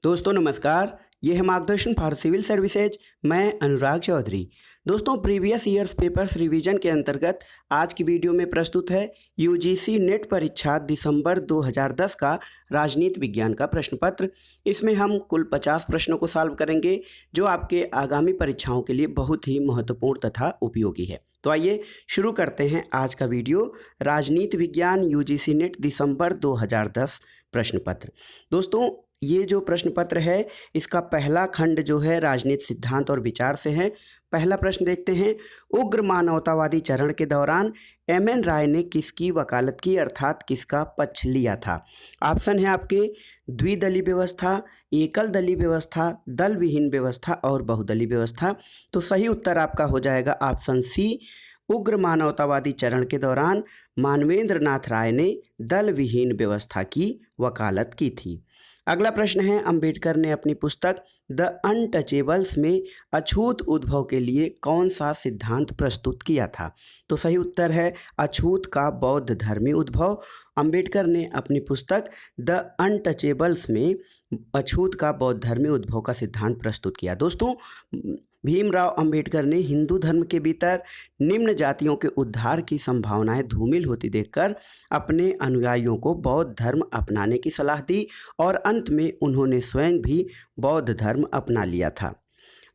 दोस्तों नमस्कार। ये है मार्गदर्शन फॉर सिविल सर्विसेज। मैं अनुराग चौधरी। दोस्तों प्रीवियस ईयर्स पेपर्स रिवीजन के अंतर्गत आज की वीडियो में प्रस्तुत है यूजीसी नेट परीक्षा दिसंबर 2010 का राजनीति विज्ञान का प्रश्न पत्र। इसमें हम कुल 50 प्रश्नों को सॉल्व करेंगे जो आपके आगामी परीक्षाओं के लिए बहुत ही महत्वपूर्ण तथा उपयोगी है। तो आइए शुरू करते हैं आज का वीडियो। राजनीति विज्ञान यूजीसी नेट दिसंबर 2010 प्रश्न पत्र। दोस्तों ये जो प्रश्न पत्र है इसका पहला खंड जो है राजनीति सिद्धांत और विचार से है। पहला प्रश्न देखते हैं। उग्र मानवतावादी चरण के दौरान एमएन राय ने किसकी वकालत की अर्थात किसका पक्ष लिया था? ऑप्शन है आपके द्विदलीय व्यवस्था, एकल दलीय व्यवस्था, दल विहीन व्यवस्था और बहुदलीय व्यवस्था। तो सही उत्तर आपका हो जाएगा ऑप्शन सी। उग्र मानवतावादी चरण के दौरान मानवेंद्र नाथ राय ने दल विहीन व्यवस्था की वकालत की थी। अगला प्रश्न है। अंबेडकर ने अपनी पुस्तक द अनटचेबल्स में अछूत उद्भव के लिए कौन सा सिद्धांत प्रस्तुत किया था? तो सही उत्तर है अछूत का बौद्ध धर्मी उद्भव। अंबेडकर ने अपनी पुस्तक द अनटचेबल्स में अछूत का बौद्ध धर्मी उद्भव का सिद्धांत प्रस्तुत किया। दोस्तों भीमराव अंबेडकर ने हिंदू धर्म के भीतर निम्न जातियों के उद्धार की संभावनाएं धूमिल होती देखकर अपने अनुयायियों को बौद्ध धर्म अपनाने की सलाह दी और अंत में उन्होंने स्वयं भी बौद्ध धर्म अपना लिया था।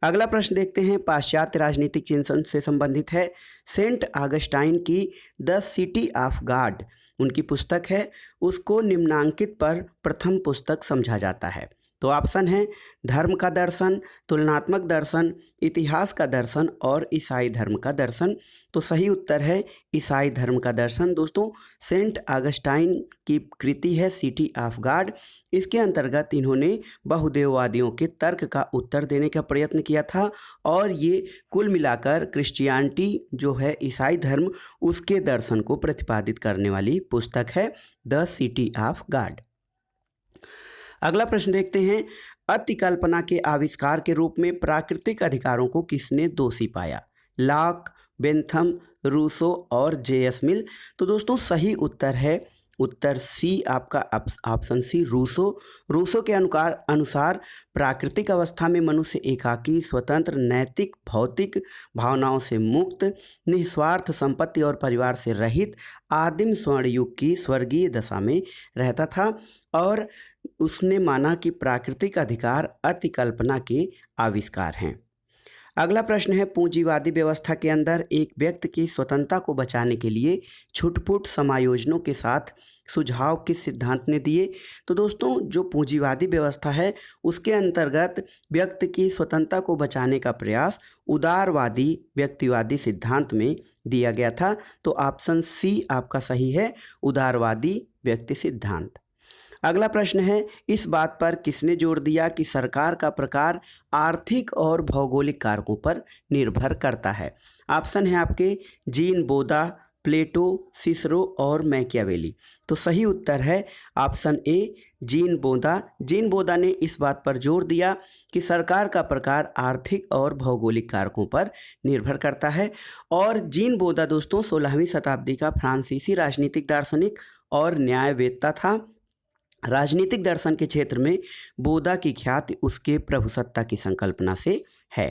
अगला प्रश्न देखते हैं। पाश्चात्य राजनीतिक चिंतन से संबंधित है। सेंट ऑगस्टाइन की द सिटी ऑफ गॉड उनकी पुस्तक है, उसको निम्नांकित पर प्रथम पुस्तक समझा जाता है। तो ऑप्शन है धर्म का दर्शन, तुलनात्मक दर्शन, इतिहास का दर्शन और ईसाई धर्म का दर्शन। तो सही उत्तर है ईसाई धर्म का दर्शन। दोस्तों सेंट ऑगस्टाइन की कृति है सिटी ऑफ गॉड। इसके अंतर्गत इन्होंने बहुदेववादियों के तर्क का उत्तर देने का प्रयत्न किया था और ये कुल मिलाकर क्रिश्चियनिटी जो है ईसाई धर्म उसके दर्शन को प्रतिपादित करने वाली पुस्तक है द सिटी ऑफ गॉड। अगला प्रश्न देखते हैं। अतिकल्पना के आविष्कार के रूप में प्राकृतिक अधिकारों को किसने दोषी पाया? लॉक, बेंथम, रूसो और जेएस मिल। तो दोस्तों सही उत्तर है उत्तर सी आपका ऑप्शन सी रूसो। रूसो के अनुसार प्राकृतिक अवस्था में मनुष्य एकाकी, स्वतंत्र, नैतिक, भौतिक भावनाओं से मुक्त, निस्वार्थ, संपत्ति और परिवार से रहित आदिम स्वर्ण युग की स्वर्गीय दशा में रहता था और उसने माना कि प्राकृतिक अधिकार अतिकल्पना के आविष्कार हैं। अगला प्रश्न है। पूंजीवादी व्यवस्था के अंदर एक व्यक्ति की स्वतंत्रता को बचाने के लिए छुटपुट समायोजनों के साथ सुझाव किस सिद्धांत ने दिए? तो दोस्तों जो पूंजीवादी व्यवस्था है उसके अंतर्गत व्यक्ति की स्वतंत्रता को बचाने का प्रयास उदारवादी व्यक्तिवादी सिद्धांत में दिया गया था। तो ऑप्शन सी आपका सही है उदारवादी व्यक्ति सिद्धांत। अगला प्रश्न है। इस बात पर किसने जोर दिया कि सरकार का प्रकार आर्थिक और भौगोलिक कारकों पर निर्भर करता है? ऑप्शन है आपके जीन बोदा, प्लेटो, सिसरो और मैकियावेली। तो सही उत्तर है option A gene Boda. Gene बोदा ने इस बात पर जोर दिया कि सरकार का प्रकार आर्थिक और भौगोलिक कारकों पर निर्भर करता है। और जीन बोदा दोस्तों 16वीं शताब्दी का फ्रांसीसी राजनीतिक दार्शनिक और न्यायवेत्ता था। राजनीतिक दर्शन के क्षेत्र में बोधा की ख्याति उसके प्रभुसत्ता की संकल्पना से है।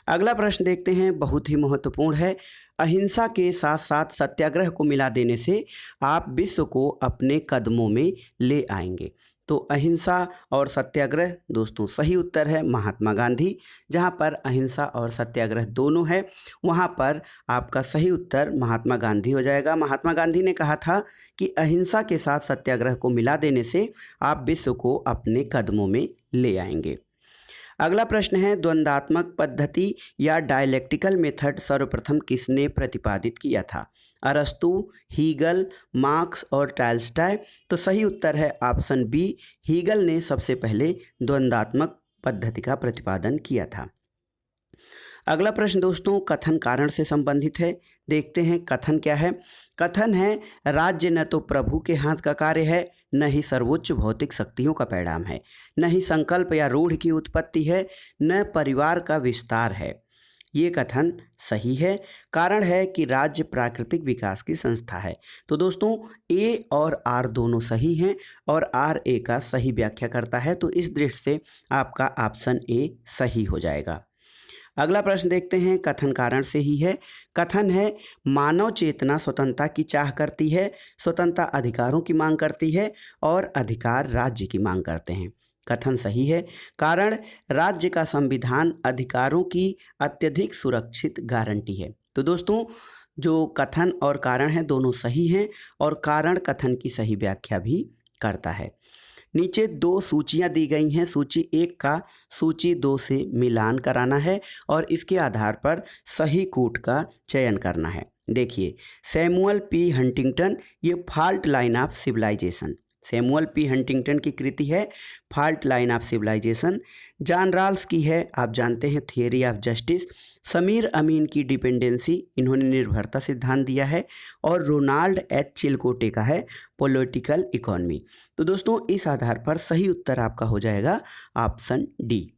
अगला प्रश्न देखते हैं, बहुत ही महत्वपूर्ण है। अहिंसा के साथ साथ सत्याग्रह को मिला देने से आप विश्व को अपने कदमों में ले आएंगे। तो अहिंसा और सत्याग्रह दोस्तों सही उत्तर है महात्मा गांधी। जहां पर अहिंसा और सत्याग्रह दोनों है वहां पर आपका सही उत्तर महात्मा गांधी हो जाएगा। महात्मा गांधी ने कहा था कि अहिंसा के साथ सत्याग्रह को मिला देने से आप विश्व को अपने कदमों में ले आएंगे। अगला प्रश्न है। द्वंद्वात्मक पद्धति या डायलेक्टिकल मेथड सर्वप्रथम किसने प्रतिपादित किया था? अरस्तु, हीगल, मार्क्स और टॉल्स्टॉय। तो सही उत्तर है ऑप्शन बी हीगल ने सबसे पहले द्वंद्वात्मक पद्धति का प्रतिपादन किया था। अगला प्रश्न दोस्तों कथन कारण से संबंधित है। देखते हैं कथन क्या है। कथन है राज्य न तो प्रभु के हाथ का कार्य है, न ही सर्वोच्च भौतिक शक्तियों का परिणाम है, न ही संकल्प या रूढ़ की उत्पत्ति है, न परिवार का विस्तार है। ये कथन सही है। कारण है कि राज्य प्राकृतिक विकास की संस्था है। तो दोस्तों ए और आर दोनों सही हैं और आर ए का सही व्याख्या करता है, तो इस दृष्टि से आपका ऑप्शन ए सही हो जाएगा। अगला प्रश्न देखते हैं, कथन कारण से ही है। कथन है मानव चेतना स्वतंत्रता की चाह करती है, स्वतंत्रता अधिकारों की मांग करती है और अधिकार राज्य की मांग करते हैं। कथन सही है। कारण राज्य का संविधान अधिकारों की अत्यधिक सुरक्षित गारंटी है। तो दोस्तों जो कथन और कारण है दोनों सही हैं और कारण कथन की सही व्याख्या भी करता है। नीचे दो सूचियां दी गई हैं। सूची 1 का सूची 2 से मिलान कराना है और इसके आधार पर सही कूट का चयन करना है। देखिए सैमुअल पी हंटिंगटन, ये fault line of civilization, Samuel P Huntington की कृति है fault line of civilization. John Rawls की है, आप जानते हैं, theory of justice. Samir Amin की डिपेंडेंसी, इन्होंने निर्भरता सिद्धांत दिया है। और रोनाल्ड एच चिलकोटे का है पॉलिटिकल इकोनॉमी। तो दोस्तों इस आधार पर सही उत्तर आपका हो जाएगा ऑप्शन डी।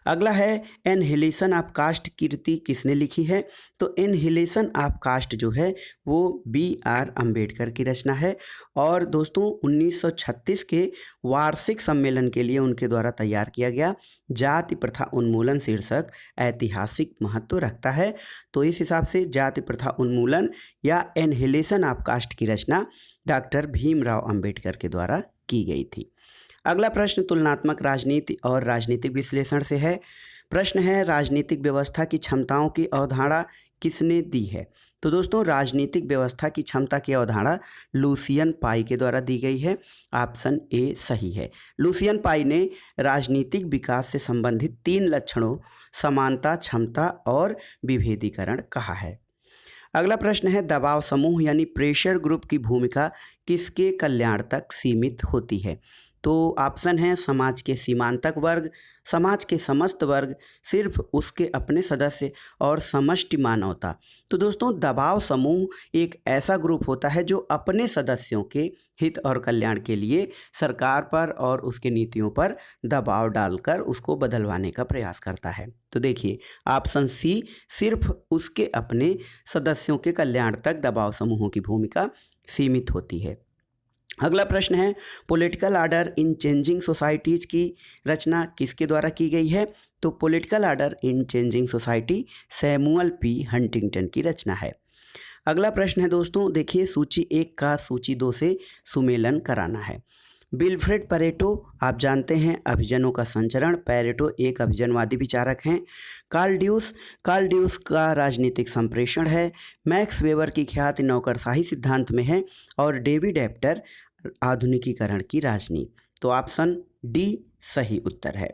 अगला है एनहिलेशन ऑफ कास्ट कृति किसने लिखी है? तो एनहिलेशन ऑफ कास्ट जो है वो B.R. अम्बेडकर की रचना है और दोस्तों 1936 के वार्षिक सम्मेलन के लिए उनके द्वारा तैयार किया गया। जाति प्रथा उन्मूलन शीर्षक ऐतिहासिक महत्व रखता है। तो इस हिसाब से जाति प्रथा उन्मूलन या एनहिलेशन ऑफ कास्ट की रचना डॉक्टर भीमराव अम्बेडकर के द्वारा की गई थी। अगला प्रश्न तुलनात्मक राजनीति और राजनीतिक विश्लेषण से है। प्रश्न है राजनीतिक व्यवस्था की क्षमताओं की अवधारणा किसने दी है? तो दोस्तों राजनीतिक व्यवस्था की क्षमता की अवधारणा लुसियन पाई के द्वारा दी गई है। ऑप्शन ए सही है। लुसियन पाई ने राजनीतिक विकास से संबंधित 3 लक्षणों समानता, क्षमता और विभेदीकरण कहा है। अगला प्रश्न है दबाव समूह यानी प्रेशर ग्रुप की भूमिका किसके कल्याण तक सीमित होती है? तो ऑप्शन है समाज के सीमांतक वर्ग, समाज के समस्त वर्ग, सिर्फ उसके अपने सदस्य और समष्टि मानवता। तो दोस्तों दबाव समूह एक ऐसा ग्रुप होता है जो अपने सदस्यों के हित और कल्याण के लिए सरकार पर और उसके नीतियों पर दबाव डालकर उसको बदलवाने का प्रयास करता है। तो देखिए ऑप्शन सी सिर्फ उसके अपने सदस्यों के कल्याण तक दबाव समूहों की भूमिका सीमित होती है। अगला प्रश्न है पॉलिटिकल आर्डर इन चेंजिंग सोसाइटीज़ की रचना किसके द्वारा की गई है? तो पॉलिटिकल आर्डर इन changing society Samuel P Huntington की रचना है। अगला प्रश्न है दोस्तों देखिए सूची 1 का सूची 2 से सुमेलन कराना है। विल्फ्रेड पेरेटो, आप जानते हैं अभिजनों का संचरण, पेरेटो एक अभिजनवादी विचारक हैं। कार्ल ड्यूस का राजनीतिक संप्रेषण है। मैक्स वेबर की ख्याति नौकरशाही सिद्धांत में है और डेविड एप्टर आधुनिकीकरण की राजनीति। तो ऑप्शन डी सही उत्तर है।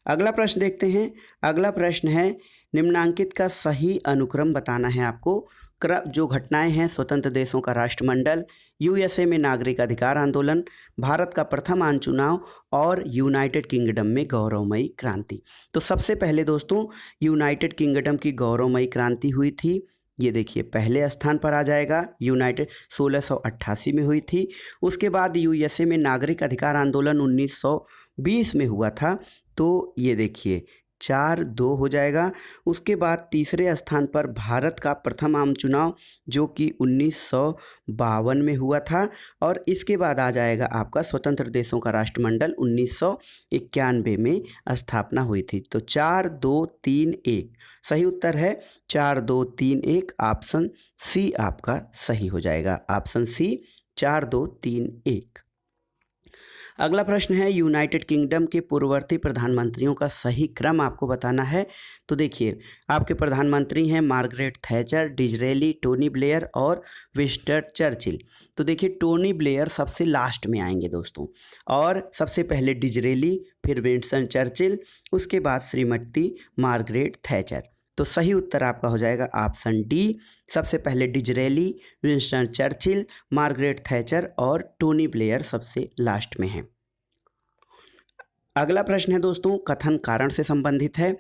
अगला प्रश्न देखते हैं। अगला प्रश्न है निम्नांकित का सही अनुक्रम बताना है आपको। जो घटनाएं हैं स्वतंत्र देशों का राष्ट्रमंडल, यूएसए में नागरिक अधिकार आंदोलन, भारत का प्रथम आम चुनाव और यूनाइटेड किंगडम में गौरवमयी क्रांति। तो सबसे पहले दोस्तों यूनाइटेड किंगडम की गौरवमयी क्रांति हुई थी, ये देखिए पहले स्थान पर आ जाएगा। यूनाइटेड 1688 में हुई थी। उसके बाद यूएसए में नागरिक अधिकार आंदोलन 1920 में हुआ था, तो ये देखिए 4-2 हो जाएगा। उसके बाद तीसरे स्थान पर भारत का प्रथम आम चुनाव जो कि 1952 में हुआ था और इसके बाद आ जाएगा आपका स्वतंत्र देशों का राष्ट्रमंडल 1991 में स्थापना हुई थी। तो 4-2-3-1 सही उत्तर है। 4-2-3-1 ऑप्शन सी आपका सही हो जाएगा। Option C 4-2-3-1। अगला प्रश्न है यूनाइटेड किंगडम के पूर्ववर्ती प्रधानमंत्रियों का सही क्रम आपको बताना है। तो देखिए आपके प्रधानमंत्री हैं मार्गरेट थैचर, डिज़रेली, टोनी ब्लेयर और विंस्टन चर्चिल। तो देखिए टोनी ब्लेयर सबसे लास्ट में आएंगे दोस्तों और सबसे पहले डिज़रेली, फिर विंस्टन चर्चिल, उसके बाद श्रीमती मार्गरेट थैचर। तो सही उत्तर आपका हो जाएगा ऑप्शन डी। सबसे पहले डिज़रेली, विंस्टन चर्चिल, मार्गरेट थैचर और टोनी ब्लेयर सबसे लास्ट में हैं। अगला प्रश्न है दोस्तों कथन कारण से संबंधित है।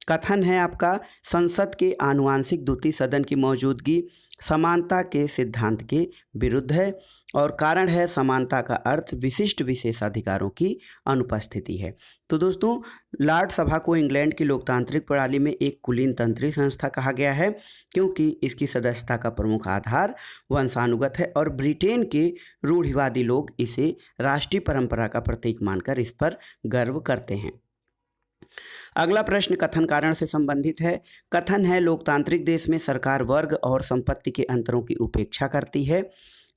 कथन है आपका संसद के आनुवांशिक द्वितीय सदन की मौजूदगी समानता के सिद्धांत के विरुद्ध है। और कारण है समानता का अर्थ विशिष्ट विशेषाधिकारों की अनुपस्थिति है। तो दोस्तों, लॉर्ड सभा को इंग्लैंड की लोकतांत्रिक प्रणाली में एक कुलीन तंत्री संस्था कहा गया है, क्योंकि इसकी सदस्यता का प्रमुख आधार वंशानुगत है और ब्रिटेन के रूढ़िवादी लोग इसे राष्ट्रीय परंपरा का प्रतीक मानकर इस पर गर्व करते हैं। अगला प्रश्न कथन कारण से संबंधित है। कथन है लोकतांत्रिक देश में सरकार वर्ग और संपत्ति के अंतरों की उपेक्षा करती है।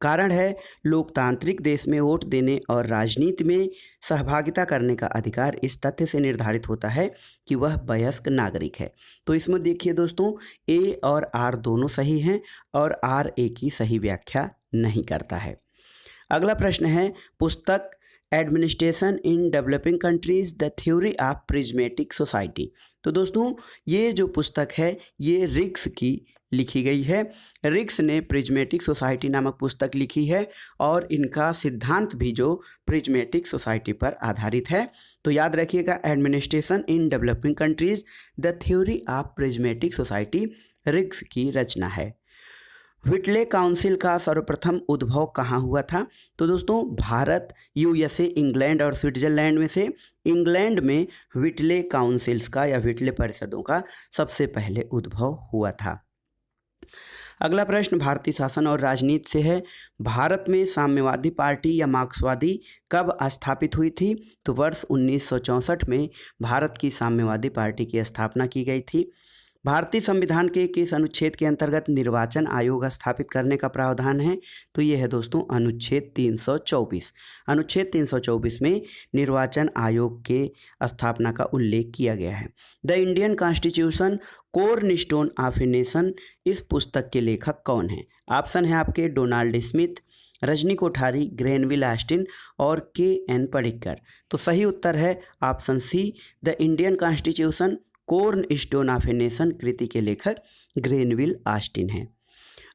कारण है लोकतांत्रिक देश में वोट देने और राजनीति में सहभागिता करने का अधिकार इस तथ्य से निर्धारित होता है कि वह वयस्क नागरिक है। तो इसमें देखिए दोस्तों, ए और आर दोनों सही हैं और आर ए की सही व्याख्या नहीं करता है। अगला प्रश्न है पुस्तक administration in developing countries the theory of prismatic society. तो दोस्तों, ये जो पुस्तक है ये रिक्स की लिखी गई है। रिक्स ने प्रिज्मेटिक सोसाइटी नामक पुस्तक लिखी है और इनका सिद्धांत भी जो प्रिज्मेटिक सोसाइटी पर आधारित है। तो याद रखिएगा, administration in developing countries the theory of prismatic society रिक्स की रचना है। व्हिटले काउंसिल का सर्वप्रथम उद्भव कहाँ हुआ था? तो दोस्तों, भारत, यूएसए, इंग्लैंड और स्विट्जरलैंड में से इंग्लैंड में व्हिटले काउंसिल्स का या व्हिटले परिषदों का सबसे पहले उद्भव हुआ था। अगला प्रश्न भारतीय शासन और राजनीति से है। भारत में साम्यवादी पार्टी या मार्क्सवादी कब स्थापित हुई थी? तो वर्ष 1964 में भारत की साम्यवादी पार्टी की स्थापना की गई थी। भारतीय संविधान के किस अनुच्छेद के अंतर्गत निर्वाचन आयोग स्थापित करने का प्रावधान है? तो ये है दोस्तों अनुच्छेद 324। अनुच्छेद 324 में निर्वाचन आयोग के स्थापना का उल्लेख किया गया है। The Indian constitution cornerstone of a nation, इस पुस्तक के लेखक कौन हैं? ऑप्शन है आपके Donald Smith, Rajni Kothari, Granville Austin और के.एन. पडिक्कर। तो सही उत्तर है option C, the Indian constitution cornerstone of a nation कृति के लेखक ग्रेनविल ऑस्टिन है।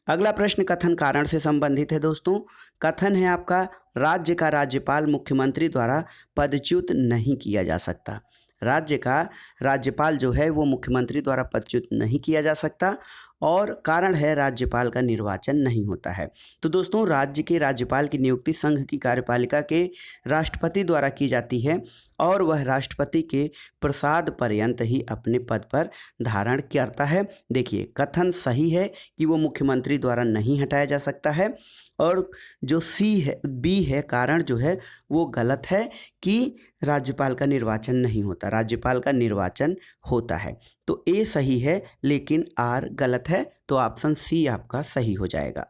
अगला प्रश्न कथन कारण से संबंधित है दोस्तों। कथन है आपका राज्य का राज्यपाल मुख्यमंत्री द्वारा पदच्युत नहीं किया जा सकता। राज्य का राज्यपाल जो है वो मुख्यमंत्री द्वारा पदच्युत नहीं किया जा सकता और कारण है राज्यपाल का निर्वाचन नहीं होता है। तो दोस्तों, राज्य के राज्यपाल की नियुक्ति संघ की कार्यपालिका के राष्ट्रपति द्वारा की जाती है और वह राष्ट्रपति के प्रसाद पर्यंत ही अपने पद पर धारण करता है। देखिए, कथन सही है कि वो मुख्यमंत्री द्वारा नहीं हटाया जा सकता है और जो सी है, बी है, कारण जो है वो गलत है कि राज्यपाल का निर्वाचन नहीं होता। राज्यपाल का निर्वाचन होता है। तो ए सही है लेकिन आर गलत है, तो ऑप्शन सी आपका सही हो जाएगा।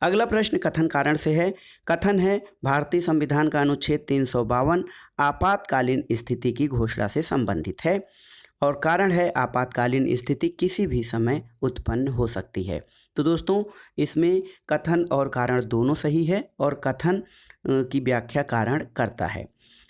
अगला प्रश्न कथन कारण से है। कथन है भारतीय संविधान का अनुच्छेद 352 आपातकालीन स्थिति की घोषणा से संबंधित है और कारण है आपातकालीन स्थिति किसी भी समय उत्पन्न हो सकती है। तो दोस्तों, इसमें कथन और कारण दोनों सही है और कथन की व्याख्या कारण करता है।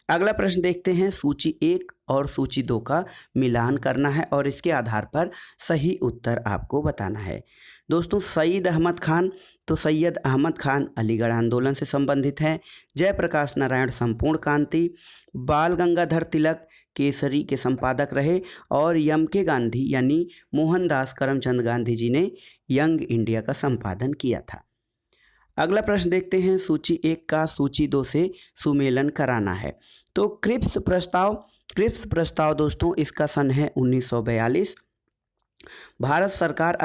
अगला प्रश्न देखते हैं। सूची 1 और सूची 2 का मिलान करना है और इसके आधार पर सही उत्तर आपको बताना है। दोस्तों, सईद अहमद खान, तो सैयद अहमद खान अलीगढ़ आंदोलन से संबंधित हैं। जयप्रकाश नारायण संपूर्ण क्रांति, बाल गंगाधर तिलक केसरी के संपादक रहे और यमके गांधी यानी मोहनदास करमचंद गांधी जी ने यंग इंडिया का संपादन किया था। अगला प्रश्न देखते हैं। सूची 1 का सूची 2 से सुमेलन कराना है। तो क्रिप्स प्रस्ताव दोस्तों, इसका सन है 1942। भारत सरकार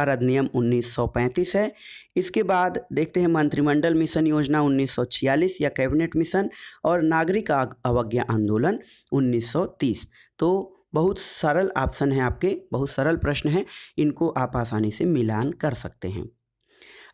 अधिनियम 1935 है। इसके बाद देखते हैं मंत्रिमंडल मिशन योजना 1946 या कैबिनेट मिशन और नागरिक अवज्ञा आंदोलन 1930। तो बहुत सरल ऑप्शन है आपके, बहुत सरल प्रश्न है, इनको आप आसानी से मिलान कर सकते हैं।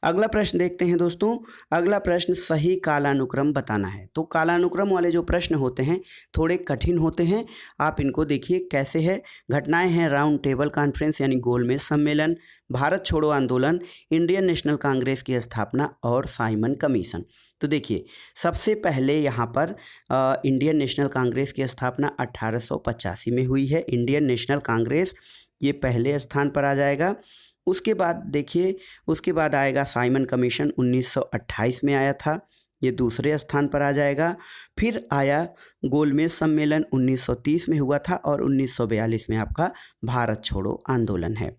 अगला प्रश्न देखते हैं दोस्तों। अगला प्रश्न सही कालानुक्रम बताना है। तो कालानुक्रम वाले जो प्रश्न होते हैं थोड़े कठिन होते हैं। आप इनको देखिए कैसे है। घटनाएं हैं राउंड टेबल कॉन्फ्रेंस यानी गोलमेज सम्मेलन, भारत छोड़ो आंदोलन, इंडियन नेशनल कांग्रेस की स्थापना और साइमन कमीशन। तो देखिए, सबसे पहले यहाँ पर इंडियन नेशनल कांग्रेस की स्थापना 1885 में हुई है। इंडियन नेशनल कांग्रेस ये पहले स्थान पर आ जाएगा। उसके बाद देखिए, उसके बाद आएगा साइमन कमीशन 1928 में आया था। ये दूसरे स्थान पर आ जाएगा। फिर आया गोलमेज सम्मेलन 1930 में हुआ था और 1942 में आपका भारत छोड़ो आंदोलन है।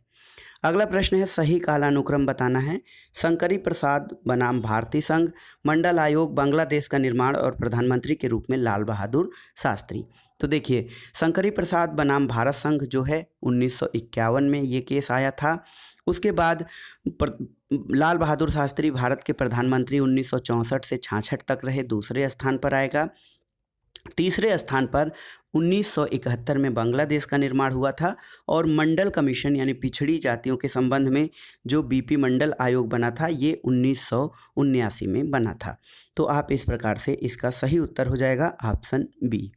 अगला प्रश्न है सही कालानुक्रम बताना है। शंकरी प्रसाद बनाम भारतीय संघ, मंडल आयोग, बांग्लादेश का निर्माण और प्रधानमंत्री के रूप में लाल बहादुर शास्त्री। तो देखिए शंकरी प्रसाद बनाम भारत संघ जो है 1951 में ये केस आया था। उसके बाद लाल बहादुर शास्त्री भारत के प्रधानमंत्री 1964 से 66 तक रहे, दूसरे स्थान पर आएगा। तीसरे स्थान पर 1971 में बांग्लादेश का निर्माण हुआ था और मंडल कमीशन यानी पिछड़ी जातियों के संबंध में जो बीपी मंडल आयोग बना था ये 1979 में बना था। तो आप इस प्रकार से इसका सही उत्तर हो जाएगा ऑप्शन बी।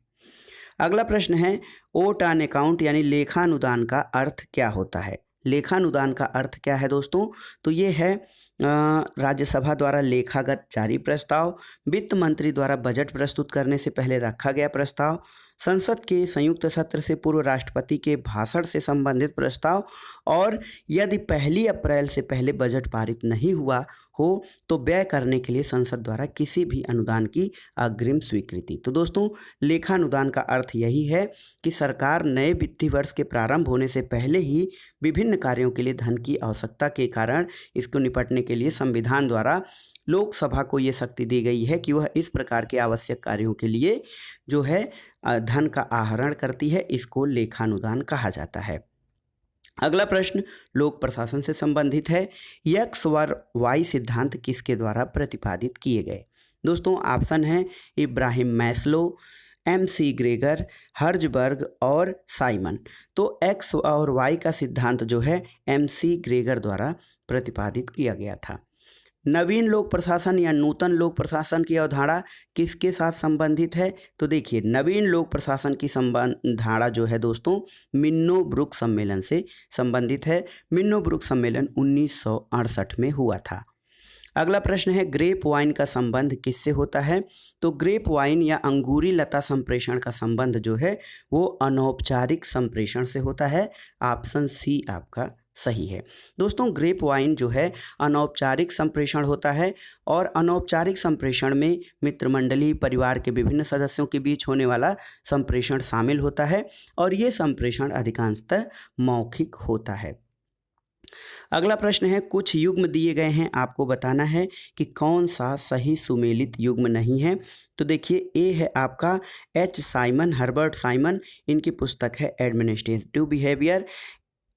अगला प्रश्न है ओट ऑन अकाउंट यानी लेखानुदान का अर्थ क्या होता है। लेखानुदान का अर्थ क्या है दोस्तों, तो ये है राज्यसभा द्वारा लेखागत जारी प्रस्ताव, वित्त मंत्री द्वारा बजट प्रस्तुत करने से पहले रखा गया प्रस्ताव, संसद के संयुक्त सत्र से पूर्व राष्ट्रपति के भाषण से संबंधित प्रस्ताव, और यदि 1 अप्रैल से पहले बजट पारित नहीं हुआ हो तो व्यय करने के लिए संसद द्वारा किसी भी अनुदान की अग्रिम स्वीकृति। तो दोस्तों लेखानुदान का अर्थ यही है कि सरकार नए वित्तीय वर्ष के प्रारंभ होने से पहले ही विभिन्न कार्यों के लिए धन की आवश्यकता के कारण इसको निपटने के लिए संविधान द्वारा लोकसभा को ये शक्ति दी गई है कि वह इस प्रकार के आवश्यक कार्यों के लिए जो है धन का आहरण करती है। इसको लेखानुदान कहा जाता है। अगला प्रश्न लोक प्रशासन से संबंधित है। एक्स व वाई सिद्धांत किसके द्वारा प्रतिपादित किए गए। दोस्तों ऑप्शन है Ibrahim Maslow, MC Gregor, Herzberg और साइमन। तो एक्स और वाई का सिद्धांत जो है MC ग्रेगर द्वारा प्रतिपादित किया गया था। नवीन लोक प्रशासन या नूतन लोक प्रशासन की अवधारणा किसके साथ संबंधित है, तो देखिए नवीन लोक प्रशासन की धारणा जो है दोस्तों मिन्नो ब्रुक सम्मेलन से संबंधित है। मिन्नो ब्रुक सम्मेलन 1968 में हुआ था। अगला प्रश्न है ग्रेप वाइन का संबंध किससे होता है, तो ग्रेप वाइन या अंगूरी लता संप्रेषण का संबंध जो है वो अनौपचारिक संप्रेषण से होता है। ऑप्शन सी आपका सही है। दोस्तों ग्रेप वाइन जो है अनौपचारिक संप्रेषण होता है और अनौपचारिक संप्रेषण में मित्रमंडली परिवार के विभिन्न सदस्यों के बीच होने वाला संप्रेषण शामिल होता है और ये संप्रेषण अधिकांशतः मौखिक होता है। अगला प्रश्न है कुछ युग्म दिए गए हैं, आपको बताना है कि कौन सा सही सुमेलित युग्म नहीं है। तो देखिए ए है आपका H साइमन, हर्बर्ट साइमन, इनकी पुस्तक है एडमिनिस्ट्रेटिव बिहेवियर।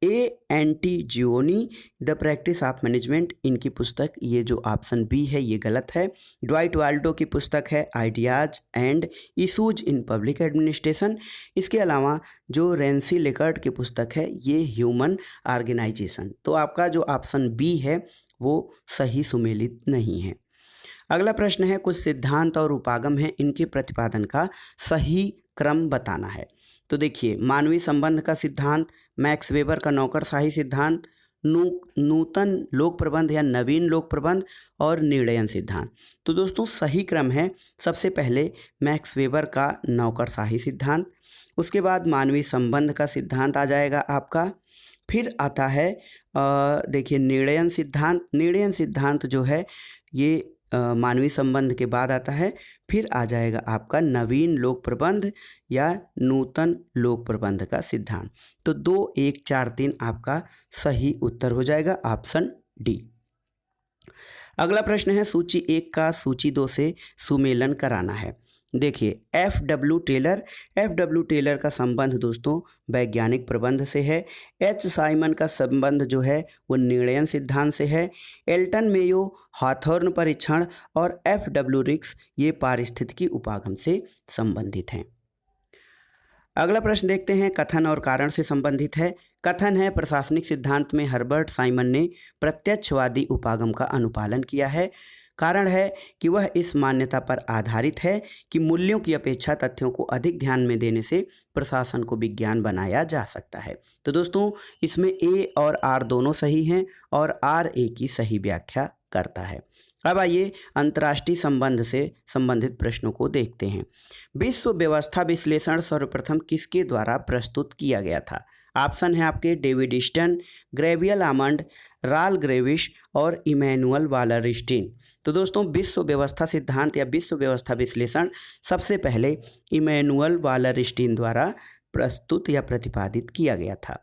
एंटीजियोनी द प्रैक्टिस ऑफ मैनेजमेंट, इनकी पुस्तक ये जो ऑप्शन बी है ये गलत है। ड्वाइट वाल्डो की पुस्तक है ideas and issues in public administration. इसके अलावा जो रेंसी लेकर्ट की पुस्तक है ये ह्यूमन ऑर्गेनाइजेशन। तो आपका जो ऑप्शन बी है वो सही सुमेलित नहीं है। अगला प्रश्न है कुछ सिद्धांत और उपागम है, इनके प्रतिपादन का सही क्रम बताना है। तो देखिए मानवीय संबंध का सिद्धांत, मैक्स वेबर का नौकरशाही सिद्धांत, नूतन लोक प्रबंध या नवीन लोक प्रबंध और निर्णयन सिद्धांत। तो दोस्तों सही क्रम है सबसे पहले मैक्स वेबर का नौकरशाही सिद्धांत, उसके बाद मानवीय संबंध का सिद्धांत आ जाएगा आपका, फिर आता है देखिए निर्णयन सिद्धांत। निर्णयन सिद्धांत जो है ये मानवीय संबंध के बाद आता है, फिर आ जाएगा आपका नवीन लोक प्रबंध या नूतन लोक प्रबंध का सिद्धांत। तो 2, 1, 4, 3 आपका सही उत्तर हो जाएगा ऑप्शन डी। अगला प्रश्न है सूची 1 का सूची 2 से सुमेलन कराना है। देखिए FW टेलर का संबंध दोस्तों वैज्ञानिक प्रबंध से है। H साइमन का संबंध जो है वो निर्णयन सिद्धांत से है। एल्टन मेयो हाथोर्न परीक्षण और FW रिक्स ये पारिस्थितिकी उपागम से संबंधित हैं। अगला प्रश्न देखते हैं कथन और कारण से संबंधित है। कथन है प्रशासनिक सिद्धांत में हर्बर्ट साइमन ने प्रत्यक्षवादी उपागम का अनुपालन किया है। कारण है कि वह इस मान्यता पर आधारित है कि मूल्यों की अपेक्षा तथ्यों को अधिक ध्यान में देने से प्रशासन को विज्ञान बनाया जा सकता है। तो दोस्तों इसमें ए और आर दोनों सही हैं और आर ए की सही व्याख्या करता है। अब आइए अंतर्राष्ट्रीय संबंध से संबंधित प्रश्नों को देखते हैं। विश्व व्यवस्था विश्लेषण सर्वप्रथम किसके द्वारा प्रस्तुत किया गया था। ऑप्शन है आपके डेविड ईस्टन, ग्रेवियल आमंड, राल ग्रेविश और इमैनुअल वालरस्टीन। तो दोस्तों विश्व व्यवस्था सिद्धांत या विश्व व्यवस्था विश्लेषण सबसे पहले इमैनुअल वालरस्टीन द्वारा प्रस्तुत या प्रतिपादित किया गया था।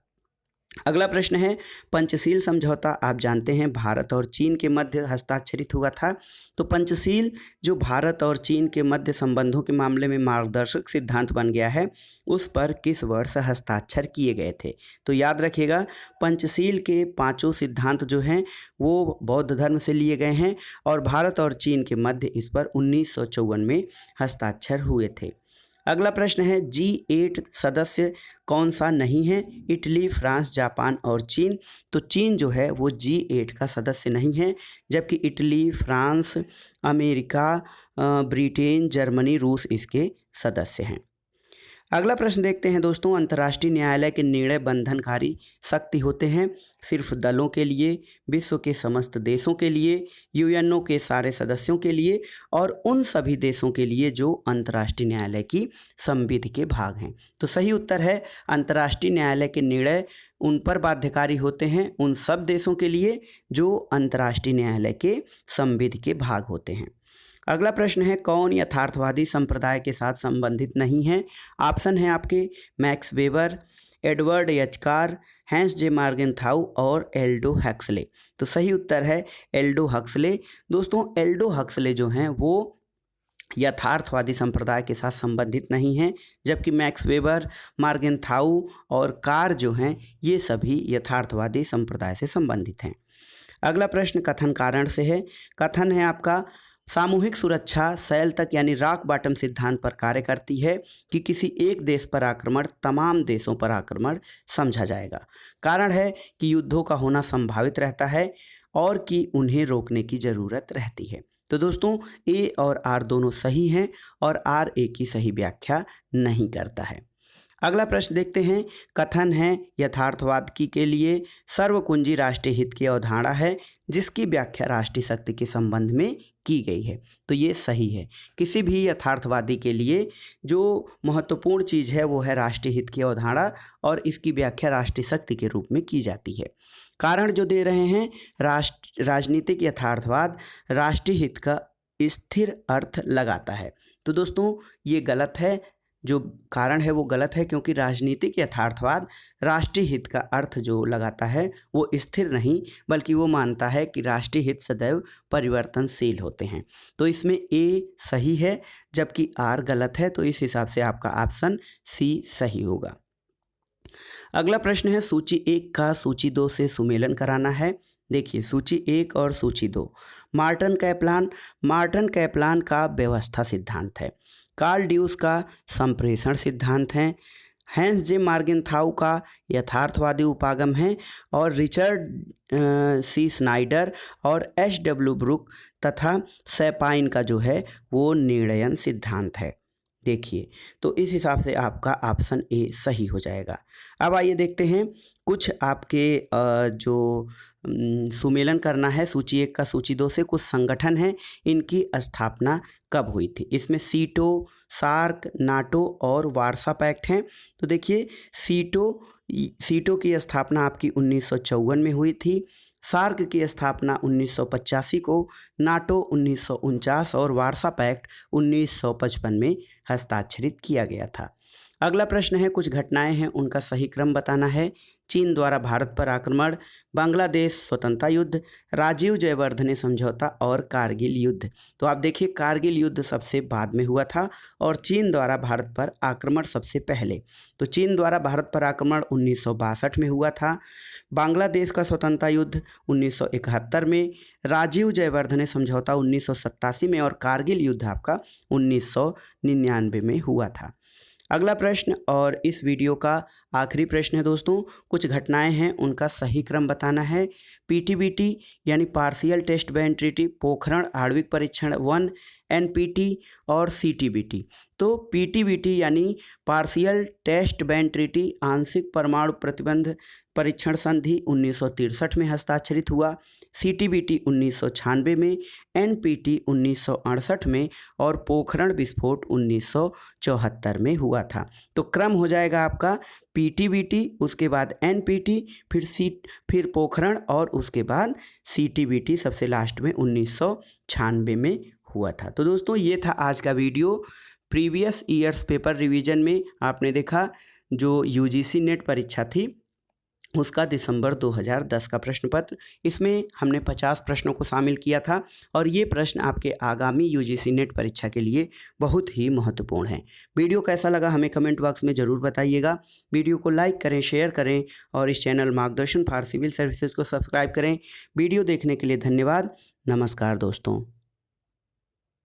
अगला प्रश्न है पंचशील समझौता आप जानते हैं भारत और चीन के मध्य हस्ताक्षरित हुआ था। तो पंचशील जो भारत और चीन के मध्य संबंधों के मामले में मार्गदर्शक सिद्धांत बन गया है, उस पर किस वर्ष हस्ताक्षर किए गए थे? तो याद रखिएगा पंचशील के पांचों सिद्धांत जो हैं वो बौद्ध धर्म से लिए गए हैं और भारत और चीन के मध्य इस पर 1954 में हस्ताक्षर हुए थे। अगला प्रश्न है G8 सदस्य कौन सा नहीं है? इटली, फ्रांस, जापान और चीन। तो चीन जो है वो G8 का सदस्य नहीं है, जबकि Italy, France, America, Britain, Germany, रूस इसके सदस्य हैं। अगला प्रश्न देखते हैं दोस्तों, अंतर्राष्ट्रीय न्यायालय के निर्णय बंधनकारी शक्ति होते हैं सिर्फ दलों के लिए, विश्व के समस्त देशों के लिए, यूएनओ के सारे सदस्यों के लिए और उन सभी देशों के लिए जो अंतर्राष्ट्रीय न्यायालय की संविधि के भाग हैं। तो सही उत्तर है अंतर्राष्ट्रीय न्यायालय के निर्णय उन पर बाध्यकारी होते हैं उन सब देशों के लिए जो अंतर्राष्ट्रीय न्यायालय के संविधि के भाग होते हैं। अगला प्रश्न है कौन यथार्थवादी संप्रदाय के साथ संबंधित नहीं है? ऑप्शन है आपके Max Weber, Edward H Carr, Hans J Morgenthau और एल्डो हक्सले। तो सही उत्तर है एल्डो हक्सले। दोस्तों एल्डो हक्सले जो हैं वो यथार्थवादी संप्रदाय के साथ संबंधित नहीं हैं, जबकि मैक्स वेबर, मार्गेनथाउ और कार जो हैं ये सभी यथार्थवादी संप्रदाय से संबंधित हैं। अगला प्रश्न कथन कारण से है। कथन है आपका सामूहिक सुरक्षा शैल तक यानी रॉक बॉटम सिद्धांत पर कार्य करती है कि किसी एक देश पर आक्रमण तमाम देशों पर आक्रमण समझा जाएगा। कारण है कि युद्धों का होना संभावित रहता है और कि उन्हें रोकने की ज़रूरत रहती है। तो दोस्तों ए और आर दोनों सही हैं और आर ए की सही व्याख्या नहीं करता है। अगला प्रश्न देखते हैं कथन है यथार्थवाद के लिए सर्वकुंजी राष्ट्रीय हित की अवधारणा है जिसकी व्याख्या राष्ट्रीय शक्ति के संबंध में की गई है। तो ये सही है। किसी भी यथार्थवादी के लिए जो महत्वपूर्ण चीज़ है वो है राष्ट्रीय हित की अवधारणा और इसकी व्याख्या राष्ट्रीय शक्ति के रूप में की जाती है। कारण जो दे रहे हैं राजनीतिक यथार्थवाद राष्ट्रीय हित का स्थिर अर्थ लगाता है। तो दोस्तों ये गलत है, जो कारण है वो गलत है क्योंकि राजनीतिक यथार्थवाद राष्ट्रीय हित का अर्थ जो लगाता है वो स्थिर नहीं बल्कि वो मानता है कि राष्ट्रीय हित सदैव परिवर्तनशील होते हैं। तो इसमें ए सही है जबकि आर गलत है, तो इस हिसाब से आपका ऑप्शन सी सही होगा। अगला प्रश्न है सूची 1 का सूची 2 से सुमेलन कराना है। देखिए सूची 1 और सूची 2 मार्टिन कैप्लान का व्यवस्था सिद्धांत है, कार्ल ड्यूस का संप्रेषण सिद्धांत है, हैंस जे मार्गेनथाउ का यथार्थवादी उपागम है और रिचर्ड सी स्नाइडर और एच.डब्ल्यू. ब्रूक तथा सैपाइन का जो है वो निर्णयन सिद्धांत है। देखिए तो इस हिसाब से आपका ऑप्शन ए सही हो जाएगा। अब आइए देखते हैं कुछ आपके जो सुमेलन करना है सूची 1 का सूची 2 से कुछ संगठन हैं, इनकी स्थापना कब हुई थी। इसमें सीटो, सार्क, नाटो और वार्सा पैक्ट हैं। तो देखिए सीटो की स्थापना आपकी 1954 में हुई थी, सार्क की स्थापना 1985 को, नाटो 1949 और वार्सा पैक्ट 1955 में हस्ताक्षरित किया गया था। अगला प्रश्न है कुछ घटनाएं हैं उनका सही क्रम बताना है। चीन द्वारा भारत पर आक्रमण, बांग्लादेश स्वतंत्रता युद्ध, राजीव जयवर्धने समझौता और कारगिल युद्ध। तो आप देखिए कारगिल युद्ध सबसे बाद में हुआ था और चीन द्वारा भारत पर आक्रमण सबसे पहले। तो चीन द्वारा भारत पर आक्रमण 1962 में हुआ था, बांग्लादेश का स्वतंत्रता युद्ध 1971 में, राजीव जयवर्धने समझौता 1987 में और कारगिल युद्ध आपका 1999 में हुआ था। अगला प्रश्न और इस वीडियो का आखिरी प्रश्न है दोस्तों, कुछ घटनाएं हैं उनका सही क्रम बताना है। पीटीबीटी यानी partial test ban treaty, Pokhran आणविक परीक्षण 1, एनपीटी और सीटीबीटी। तो पीटीबीटी यानी पार्शियल टेस्ट बैन ट्रीटी आंशिक परमाणु प्रतिबंध परीक्षण संधि 1963 में हस्ताक्षरित हुआ, सीटीबीटी 1996 में, एनपीटी 1968 में और पोखरण विस्फोट 1974 में हुआ था। तो क्रम हो जाएगा आपका पीटीबीटी, उसके बाद एनपीटी, फिर पोखरण और उसके बाद सीटीबीटी सबसे लास्ट में 1996 में हुआ था। तो दोस्तों ये था आज का video. Previous years paper revision में आपने देखा जो यूजीसी नेट परीक्षा थी उसका दिसंबर 2010 का प्रश्न पत्र, इसमें हमने 50 प्रश्नों को शामिल किया था और ये प्रश्न आपके आगामी यूजीसी नेट परीक्षा के लिए बहुत ही महत्वपूर्ण है। वीडियो कैसा लगा हमें कमेंट बॉक्स में ज़रूर बताइएगा। वीडियो को लाइक करें, शेयर करें और इस चैनल मार्गदर्शन फॉर सिविल सर्विसेज को सब्सक्राइब करें। वीडियो देखने के लिए धन्यवाद। नमस्कार दोस्तों।